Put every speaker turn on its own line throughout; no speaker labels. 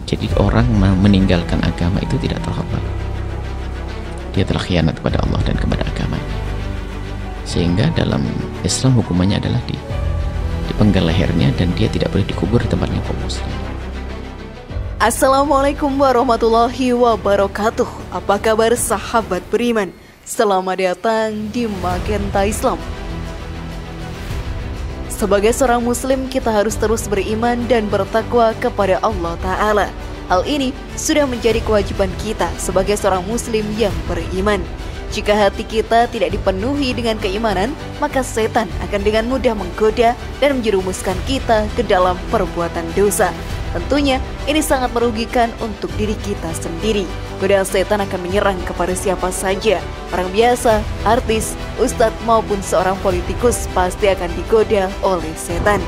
Jadi orang meninggalkan agama itu tidak terhormat. Dia telah khianat kepada Allah dan kepada agamanya. Sehingga dalam Islam hukumannya adalah dipenggal lehernya dan dia tidak boleh dikubur di tempatnya kaum muslim.
Assalamualaikum warahmatullahi wabarakatuh. Apa kabar sahabat beriman? Selamat datang di Magenta Islam. Sebagai seorang muslim, kita harus terus beriman dan bertakwa kepada Allah Ta'ala. Hal ini sudah menjadi kewajiban kita sebagai seorang muslim yang beriman. Jika hati kita tidak dipenuhi dengan keimanan, maka setan akan dengan mudah menggoda dan menjerumuskan kita ke dalam perbuatan dosa. Tentunya ini sangat merugikan untuk diri kita sendiri. Godaan setan akan menyerang kepada siapa saja. Orang biasa, artis, ustadz maupun seorang politikus pasti akan digoda oleh setan.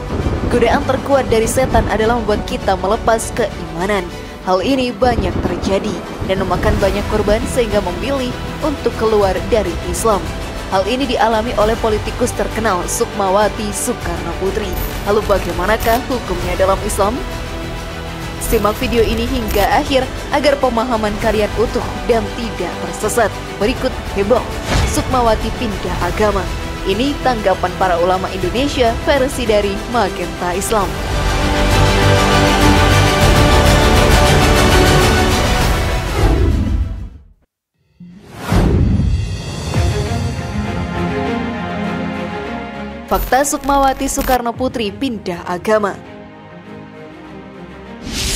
Godaan terkuat dari setan adalah membuat kita melepas keimanan. Hal ini banyak terjadi dan memakan banyak korban sehingga memilih untuk keluar dari Islam. Hal ini dialami oleh politikus terkenal Sukmawati Soekarno Putri. Lalu bagaimanakah hukumnya dalam Islam? Simak video ini hingga akhir agar pemahaman kalian utuh dan tidak tersesat. Berikut heboh, Sukmawati pindah agama. Ini tanggapan para ulama Indonesia versi dari Magenta Islam. Fakta Sukmawati Soekarno Putri pindah agama.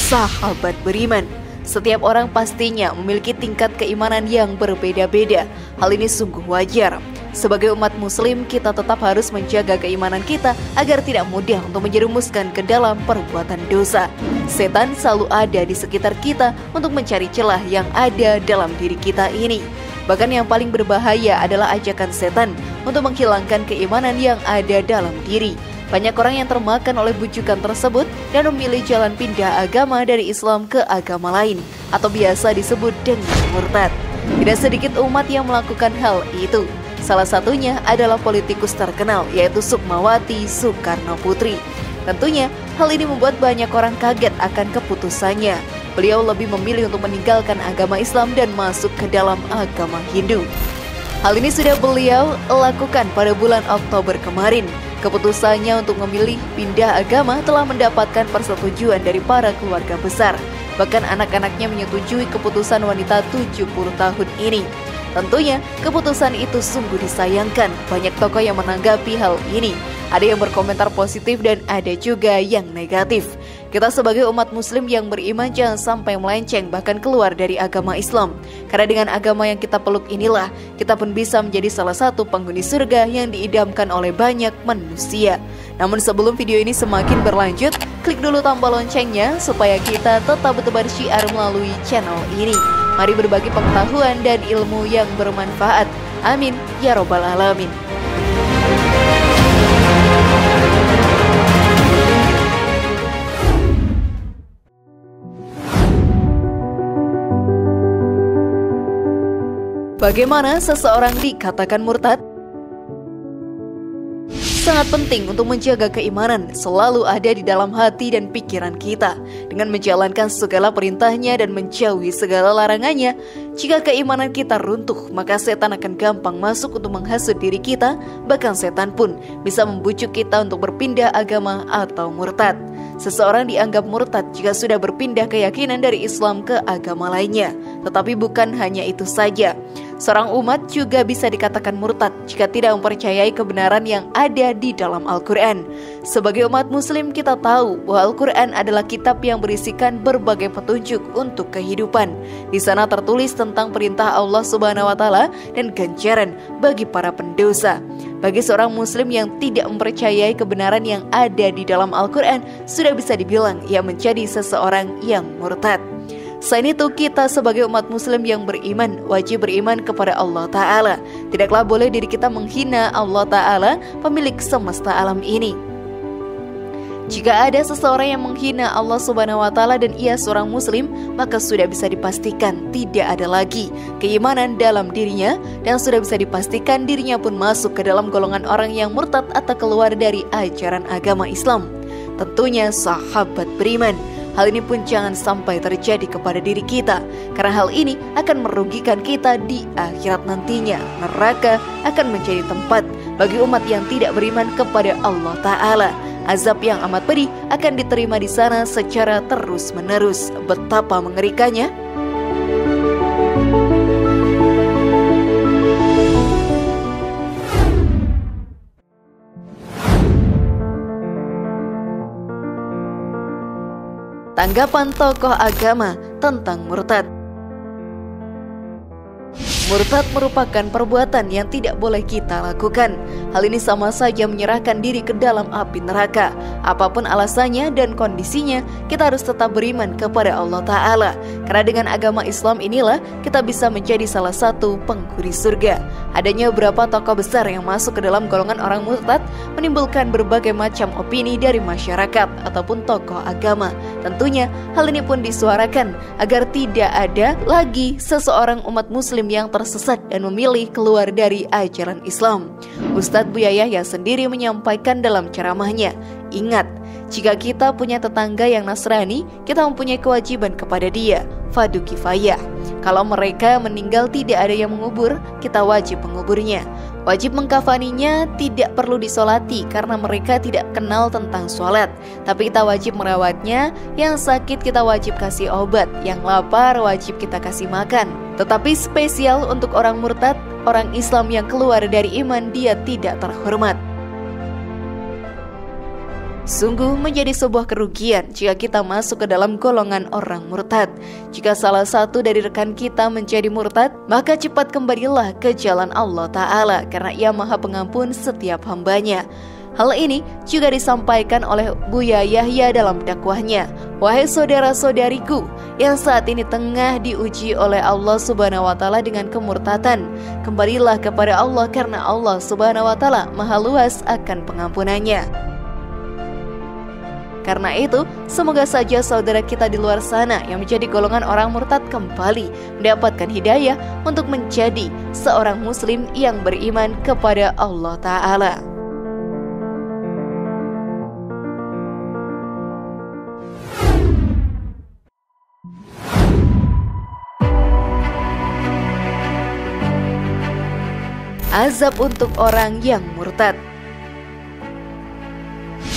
Sahabat beriman, setiap orang pastinya memiliki tingkat keimanan yang berbeda-beda. Hal ini sungguh wajar. Sebagai umat muslim, kita tetap harus menjaga keimanan kita agar tidak mudah untuk menjerumuskan ke dalam perbuatan dosa. Setan selalu ada di sekitar kita untuk mencari celah yang ada dalam diri kita ini. Bahkan yang paling berbahaya adalah ajakan setan untuk menghilangkan keimanan yang ada dalam diri. Banyak orang yang termakan oleh bujukan tersebut dan memilih jalan pindah agama dari Islam ke agama lain atau biasa disebut dengan murtad. Tidak sedikit umat yang melakukan hal itu. Salah satunya adalah politikus terkenal yaitu Sukmawati Soekarno Putri. Tentunya hal ini membuat banyak orang kaget akan keputusannya. Beliau lebih memilih untuk meninggalkan agama Islam dan masuk ke dalam agama Hindu. Hal ini sudah beliau lakukan pada bulan Oktober kemarin. Keputusannya untuk memilih pindah agama telah mendapatkan persetujuan dari para keluarga besar. Bahkan anak-anaknya menyetujui keputusan wanita 70 tahun ini. Tentunya keputusan itu sungguh disayangkan. Banyak tokoh yang menanggapi hal ini. Ada yang berkomentar positif dan ada juga yang negatif. Kita sebagai umat muslim yang beriman jangan sampai melenceng bahkan keluar dari agama Islam. Karena dengan agama yang kita peluk inilah, kita pun bisa menjadi salah satu penghuni surga yang diidamkan oleh banyak manusia. Namun sebelum video ini semakin berlanjut, klik dulu tombol loncengnya supaya kita tetap bertebar syiar melalui channel ini. Mari berbagi pengetahuan dan ilmu yang bermanfaat. Amin ya robbal alamin. Bagaimana seseorang dikatakan murtad? Sangat penting untuk menjaga keimanan selalu ada di dalam hati dan pikiran kita dengan menjalankan segala perintahnya dan menjauhi segala larangannya. Jika keimanan kita runtuh, maka setan akan gampang masuk untuk menghasut diri kita. Bahkan setan pun bisa membujuk kita untuk berpindah agama atau murtad. Seseorang dianggap murtad jika sudah berpindah keyakinan dari Islam ke agama lainnya. Tetapi bukan hanya itu saja. Seorang umat juga bisa dikatakan murtad jika tidak mempercayai kebenaran yang ada di dalam Al-Quran. Sebagai umat muslim kita tahu bahwa Al-Quran adalah kitab yang berisikan berbagai petunjuk untuk kehidupan. Di sana tertulis tentang perintah Allah Subhanahu wa Ta'ala dan ganjaran bagi para pendosa. Bagi seorang muslim yang tidak mempercayai kebenaran yang ada di dalam Al-Quran, sudah bisa dibilang ia menjadi seseorang yang murtad. Selain itu, kita sebagai umat muslim yang beriman wajib beriman kepada Allah Ta'ala. Tidaklah boleh diri kita menghina Allah Ta'ala, pemilik semesta alam ini. Jika ada seseorang yang menghina Allah Subhanahu wa Ta'ala dan ia seorang muslim, maka sudah bisa dipastikan tidak ada lagi keimanan dalam dirinya dan sudah bisa dipastikan dirinya pun masuk ke dalam golongan orang yang murtad atau keluar dari ajaran agama Islam. Tentunya sahabat beriman, Hal ini pun jangan sampai terjadi kepada diri kita, karena hal ini akan merugikan kita di akhirat nantinya. Neraka akan menjadi tempat bagi umat yang tidak beriman kepada Allah Ta'ala. Azab yang amat pedih akan diterima di sana secara terus-menerus. Betapa mengerikannya. Tanggapan tokoh agama tentang murtad. Murtad merupakan perbuatan yang tidak boleh kita lakukan. Hal ini sama saja menyerahkan diri ke dalam api neraka. Apapun alasannya dan kondisinya, kita harus tetap beriman kepada Allah Ta'ala. Karena dengan agama Islam inilah kita bisa menjadi salah satu penghuni surga. Adanya beberapa tokoh besar yang masuk ke dalam golongan orang murtad menimbulkan berbagai macam opini dari masyarakat ataupun tokoh agama. Tentunya hal ini pun disuarakan agar tidak ada lagi seseorang umat muslim yang tersesat dan memilih keluar dari ajaran Islam. Ustadz Buya Yahya sendiri menyampaikan dalam ceramahnya, ingat, jika kita punya tetangga yang Nasrani, kita mempunyai kewajiban kepada dia, fardu kifayah. Kalau mereka meninggal tidak ada yang mengubur, kita wajib menguburnya. Wajib mengkafaninya, tidak perlu disolati karena mereka tidak kenal tentang sholat. Tapi kita wajib merawatnya, yang sakit kita wajib kasih obat, yang lapar wajib kita kasih makan. Tetapi spesial untuk orang murtad, orang Islam yang keluar dari iman, dia tidak terhormat. Sungguh menjadi sebuah kerugian jika kita masuk ke dalam golongan orang murtad. Jika salah satu dari rekan kita menjadi murtad, maka cepat kembalilah ke jalan Allah Ta'ala, karena Ia Maha Pengampun setiap hambanya. Hal ini juga disampaikan oleh Buya Yahya dalam dakwahnya. Wahai saudara-saudariku yang saat ini tengah diuji oleh Allah Subhanahu wa Ta'ala dengan kemurtatan, kembalilah kepada Allah karena Allah Subhanahu wa Ta'ala maha luas akan pengampunannya. Karena itu, semoga saja saudara kita di luar sana yang menjadi golongan orang murtad kembali mendapatkan hidayah untuk menjadi seorang muslim yang beriman kepada Allah Ta'ala. Azab untuk orang yang murtad.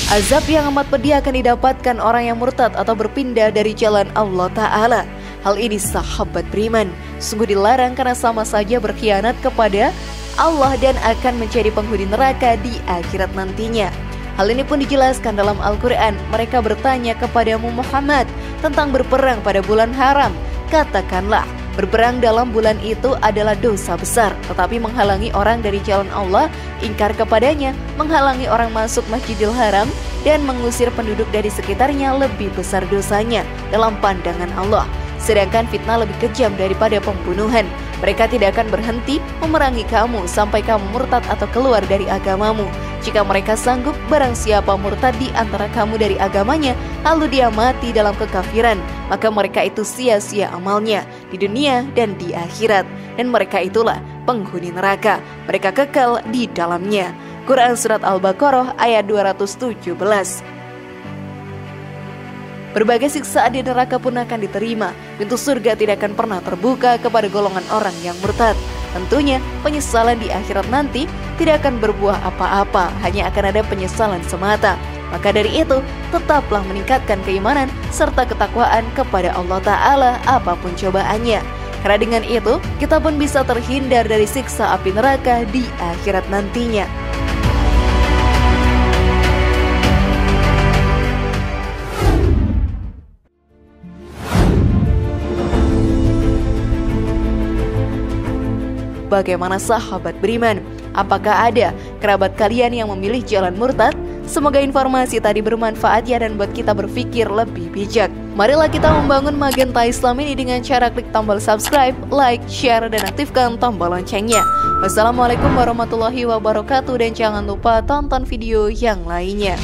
Azab yang amat pedih akan didapatkan orang yang murtad atau berpindah dari jalan Allah Ta'ala. Hal ini sahabat beriman sungguh dilarang karena sama saja berkhianat kepada Allah dan akan menjadi penghuni neraka di akhirat nantinya. Hal ini pun dijelaskan dalam Al-Quran. Mereka bertanya kepadamu Muhammad tentang berperang pada bulan haram. Katakanlah, berperang dalam bulan itu adalah dosa besar, tetapi menghalangi orang dari jalan Allah, ingkar kepadanya, menghalangi orang masuk Masjidil Haram, dan mengusir penduduk dari sekitarnya lebih besar dosanya dalam pandangan Allah. Sedangkan fitnah lebih kejam daripada pembunuhan. Mereka tidak akan berhenti memerangi kamu sampai kamu murtad atau keluar dari agamamu. Jika mereka sanggup, barang siapa murtad di antara kamu dari agamanya, lalu dia mati dalam kekafiran, maka mereka itu sia-sia amalnya di dunia dan di akhirat. Dan mereka itulah penghuni neraka, mereka kekal di dalamnya. Quran Surat Al-Baqarah ayat 217. Berbagai siksaan di neraka pun akan diterima. Pintu surga tidak akan pernah terbuka kepada golongan orang yang murtad. Tentunya penyesalan di akhirat nanti tidak akan berbuah apa-apa, hanya akan ada penyesalan semata. Maka dari itu, tetaplah meningkatkan keimanan serta ketakwaan kepada Allah Ta'ala apapun cobaannya. Karena dengan itu, kita pun bisa terhindar dari siksa api neraka di akhirat nantinya. Bagaimana sahabat beriman? Apakah ada kerabat kalian yang memilih jalan murtad? Semoga informasi tadi bermanfaat ya dan buat kita berpikir lebih bijak. Marilah kita membangun Magenta Islam ini dengan cara klik tombol subscribe, like, share, dan aktifkan tombol loncengnya. Wassalamualaikum warahmatullahi wabarakatuh dan jangan lupa tonton video yang lainnya.